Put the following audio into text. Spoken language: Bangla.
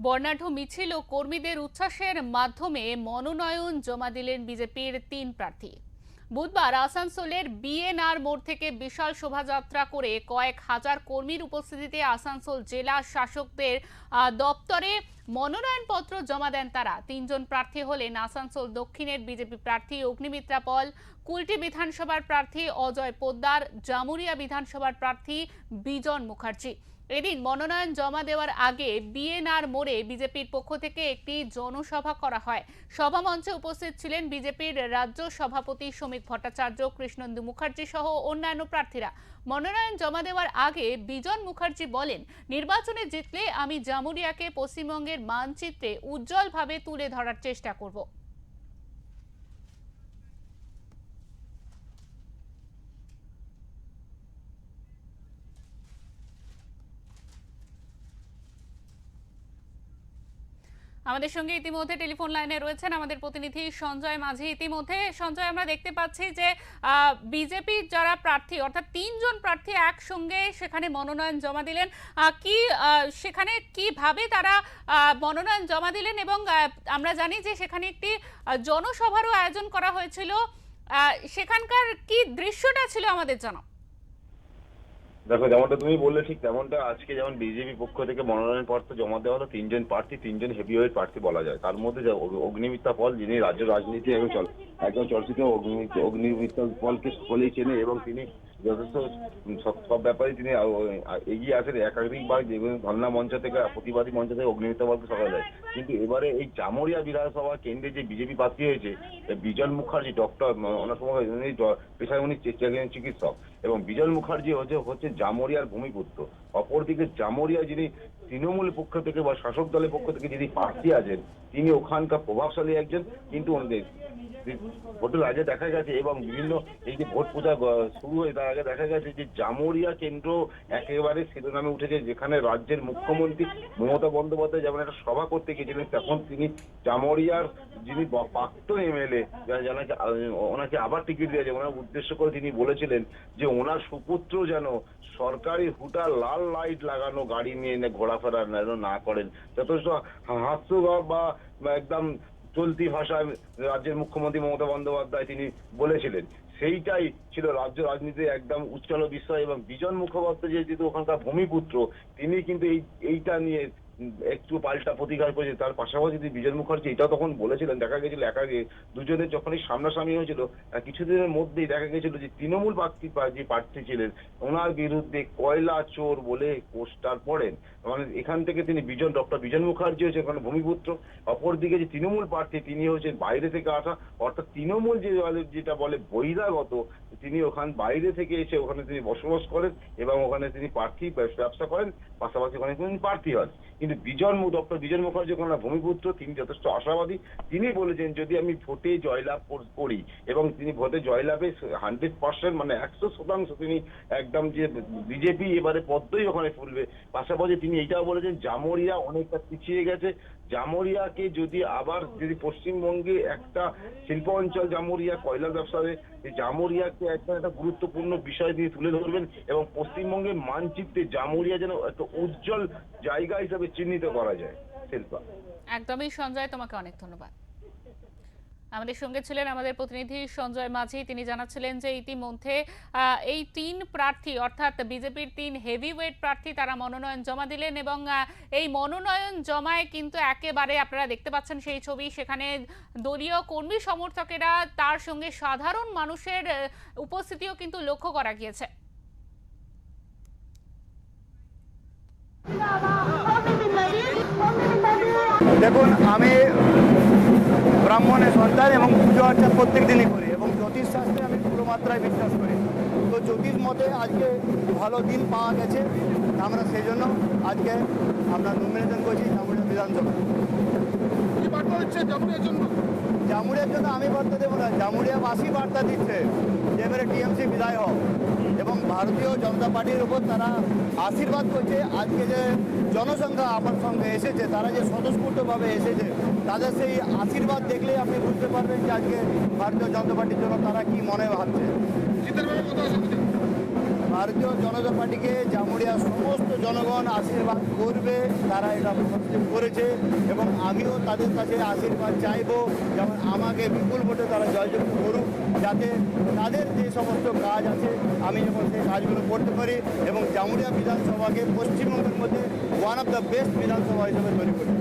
বর্ণাঢ্য মিছিল ও কর্মীদের উচ্ছ্বাসের মাধ্যমে মনোনয়ন জমা দিলেন বিজেপির ৩ প্রার্থী। বুধবার আসানসোলের বিএনআর মোড় থেকে বিশাল শোভাযাত্রা করে কয়েক হাজার কর্মীর উপস্থিতিতে আসানসোল জেলা শাসকদের দপ্তরে মনোনয়নপত্র জমা দেন তারা। ৩ জন প্রার্থী হলেন আসানসোল দক্ষিণের বিজেপি প্রার্থী অগ্নিমিত্রা পল, কুলটি বিধানসভার প্রার্থী অজয় পোদ্দার, জামুরিয়া বিধানসভার প্রার্থী বিজন মুখার্জি। এদিন মনোনয়ন জমা দেওয়ার আগে বিএনআর মোড়ে বিজেপির পক্ষ থেকে একটি জনসভা করা হয়। সভা মঞ্চে উপস্থিত ছিলেন বিজেপির রাজ্য সভাপতি শ্রমিক ভট্টাচার্য, কৃষ্ণেন্দু মুখার্জি সহ অন্যান্য প্রার্থীরা। মনোনয়ন জমা দেওয়ার আগে বিজন মুখার্জি বলেন, নির্বাচনে জিতলে আমি জামুরিয়াকে পশ্চিমবঙ্গের মানচিত্রে উজ্জ্বলভাবে তুলে ধরার চেষ্টা করব। আমাদের সঙ্গে ইতিমধ্যে টেলিফোন লাইনে রয়েছেন আমাদের প্রতিনিধি সঞ্জয় মাঝি। ইতিমধ্যে সঞ্জয়, আমরা দেখতে পাচ্ছি যে বিজেপির যারা প্রার্থী অর্থাৎ ৩ জন প্রার্থী একসঙ্গে সেখানে মনোনয়ন জমা দিলেন। কি সেখানে কিভাবে তারা মনোনয়ন জমা দিলেন এবং আমরা জানি যে সেখানে একটি জনসভারও আয়োজন করা হয়েছিল, সেখানকার কি দৃশ্যটা ছিল আমাদের জানাও। দেখো, যেমনটা তুমি বললে ঠিক তেমনটা আজকে যেমন বিজেপি পক্ষ থেকে মনোনয়ন পত্র জমা দেওয়া হলো ৩ জন প্রার্থী, ৩ জন হেভিওয়েট প্রার্থী বলা যায়। তার মধ্যে অগ্নিমিত্রা পল, যিনি রাজ্য রাজনীতি একজন চর্চিত, অগ্নিমিত্রা পলকে সকলেই চেনে এবং তিনি যথেষ্ট সব ব্যাপারে তিনি এগিয়ে আসেন। একাধিকবার ধর্ণা মঞ্চ থেকে, প্রতিবাদী মঞ্চ থেকে অগ্নিমিত্রা পলকে সকাল যায়। কিন্তু এবারে এই জামুরিয়া বিধানসভা কেন্দ্রে যে বিজেপি প্রার্থী হয়েছে বিজন মুখার্জি, ডক্টর, ওনার সময় পেশায় উনি চিকিৎসক, এবং বিজন মুখার্জি হচ্ছে জামুরিয়ার ভূমিপুত্র। অপরদিকে জামুরিয়া যিনি তৃণমূল পক্ষ থেকে বা শাসক দলের পক্ষ থেকে যিনি প্রার্থী আছেন, তিনি ওখানকার প্রভাবশালী একজন। কিন্তু ভোটের আগে দেখা গেছে এবং বিভিন্ন এই যে ভোট পূজা শুরু হয়ে তার আগে দেখা গেছে যে জামুরিয়া কেন্দ্র একেবারে শিরোনামে উঠেছে, যেখানে রাজ্যের মুখ্যমন্ত্রী মমতা বন্দ্যোপাধ্যায় যেমন একটা সভা করতে গিয়েছিলেন, তখন তিনি জামুরিয়ার যিনি প্রাক্তন এমএলএ ওনাকে আবার টিকিট দিয়েছে, ওনার উদ্দেশ্য করে তিনি বলেছিলেন যে ওনার সুপুত্র যেন সরকারি হুটার লাল লাইট লাগানো গাড়ি নিয়ে ঘোরাফেরা না করেন। যথেষ্ট হাস্যকর বা একদম চলতি ভাষায় রাজ্যের মুখ্যমন্ত্রী মমতা বন্দ্যোপাধ্যায় তিনি বলেছিলেন। সেইটাই ছিল রাজ্য রাজনীতিতে একদম উচ্চাল বিষয়। এবং বিজন মুখোপাধ্যায় যেহেতু ওখানকার ভূমিপুত্র, তিনি কিন্তু এইটা নিয়ে একটু পাল্টা প্রতিকার করেছে। তার পাশাপাশি বিজন মুখার্জি এটাও তখন বলেছিলেন, দেখা গেছিল একাগে দুজনের যখনই সামনাসামনি হয়েছিল কিছুদিনের মধ্যেই দেখা গেছিল যে তৃণমূল যে প্রার্থী ছিলেন ওনার বিরুদ্ধে কয়লা চোর বলে পোস্টার পড়েন। মানে এখান থেকে তিনি ডক্টর বিজন মুখার্জি হচ্ছে ওখানে ভূমিপুত্র। অপরদিকে যে তৃণমূল প্রার্থী তিনি হচ্ছেন বাইরে থেকে আসা, অর্থাৎ তৃণমূল যেটা বলে বহিরাগত, তিনি ওখান বাইরে থেকে এসে ওখানে তিনি বসবাস করেন এবং ওখানে তিনি প্রার্থী ব্যবসা করেন, পাশাপাশি ওখানে তিনি প্রার্থী হন। কিন্তু ডক্টর বিজন মুখার্জি ওখানে ভূমিপুত্র, তিনি যথেষ্ট আশাবাদী। তিনি বলেছেন যদি আমি ভোটে জয়লাভ করি, এবং তিনি ভোটে জয়লাভে 100% মানে 100% তিনি একদম যে বিজেপি এবারে পদ্মই ওখানে ফুলবে। পাশাপাশি তিনি এইটাও বলেছেন জামুরিয়া অনেকটা পিছিয়ে গেছে, জামুরিয়াকে যদি পশ্চিমবঙ্গে একটা শিল্প অঞ্চল জামুরিয়া, কয়লার ব্যবসায় জামুরিয়াকে একটা গুরুত্বপূর্ণ বিষয় দিয়ে তুলে ধরবেন এবং পশ্চিমবঙ্গের মানচিত্রে জামুরিয়া যেন একটা উজ্জ্বল জায়গা হিসেবে চিহ্নিত করা যায়। শিল্পা, একদমই সঞ্জয়, তোমাকে অনেক ধন্যবাদ। আমাদের সঙ্গে ছিলেন আমাদের প্রতিনিধি সঞ্জয় মাঝি। তিনি জানাচ্ছিলেন যে ইতিমধ্যে এই ৩ প্রার্থী অর্থাৎ বিজেপির ৩ হেভিওয়েট প্রার্থী তারা মনোনয়ন জমা দিলেন এবং এই মনোনয়ন জমায় কিন্তু একেবারে আপনারা দেখতে পাচ্ছেন সেই ছবি, সেখানে দলীয় কর্মী সমর্থকেরা, তার সঙ্গে সাধারণ মানুষের উপস্থিতিও কিন্তু লক্ষ্য করা গিয়েছে। দেখুন, আমি ব্রাহ্মণের সন্তান এবং পুজো অর্চা প্রত্যেক দিনই করি এবং জ্যোতিষ শাস্ত্রে আমি পুরো মাত্রায় বিশ্বাস করি। তো জ্যোতিষ মতে আজকে ভালো দিন পাওয়া গেছে, আমরা সেই জন্য আজকে আমরা নমিনেশন করছি জামুরিয়া বিধানসভা। কি বার্তা দিচ্ছে জামুরিয়ার জন্য? জামুরিয়ার জন্য আমি বার্তা দেবো না, জামুরিয়াবাসী বার্তা দিচ্ছে যে এবারে টিএমসি বিদায় হোক এবং ভারতীয় জনতা পার্টির উপর তারা আশীর্বাদ করছে। আজকে যে জনসংখ্যা আমার সঙ্গে এসেছে, তারা যে স্বতঃস্ফূর্তভাবে এসেছে, তাদের সেই আশীর্বাদ দেখলেই আপনি বুঝতে পারবেন যে আজকে ভারতীয় জনতা পার্টির জন্য তারা কি মনে ভাবছে। ভারতীয় জনতা পার্টিকে জামুড়িয়ার সমস্ত জনগণ আশীর্বাদ করবে, তারা এটা প্রতিষ্ঠা করেছে এবং আমিও তাদের কাছে আশীর্বাদ চাইবো, যেমন আমাকে বিপুল ভোটে তারা জয়যুক্ত করুক, যাতে তাদের যে সমস্ত কাজ আছে আমি যেমন সেই কাজগুলো করতে পারি এবং জামুড়িয়া বিধানসভাকে পশ্চিমবঙ্গের মধ্যে ওয়ান অফ দ্য বেস্ট বিধানসভা হিসেবে তৈরি করি।